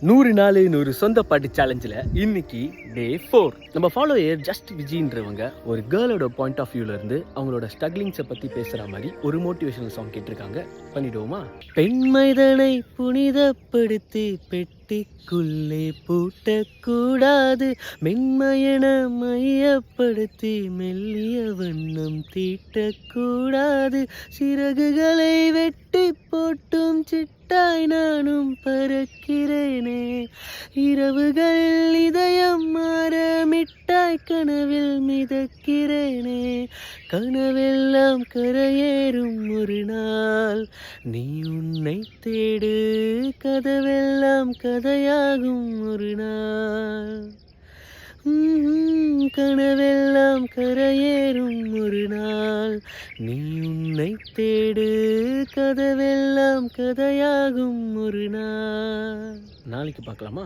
100 நாள் 100 சொந்த பாட்டு சேலஞ்சில் இன்னைக்கு டே 4. நம்ம ஃபாலோயர் ஜஸ்ட் விஜின்றவங்க ஒரு கேர்ளோட பாயிண்ட் ஆஃப் வியூல இருந்து அவங்களோட ஸ்ட்ரகிளிங்ஸை பத்தி பேசுற மாதிரி ஒரு மோட்டிவேஷனல் சாங் கேட்டிருக்காங்க. பண்ணிடுவோமா? பெண்மைதனை புனிதப்படுத்தி பெட்டிக்குள்ளே பூட்டக்கூடாது, மென்மையன மையப்படுத்தி மெல்லிய வண்ணம் தீட்டக்கூடாது, சிறகுகளை வெட்டி போட்டும் சிட்டாய் நானும் பறக்கிறேனே, இரவுகள் இதயம் மாற மிட்டாய் கனவில் மிதக்கிறேனே, கனவெல்லாம் கரையேறும் ஒரு நாள், நீ உன்னை தேடு, கதவெல்லாம் கதையாகும் ஒரு நாள், கனவெல்லாம் கரையேறும் ஒரு நாள், நீ உன்னை தேடு, கதவெல்லாம் கதையாகும் ஒரு நாள். நாளைக்கு பார்க்கலாமா?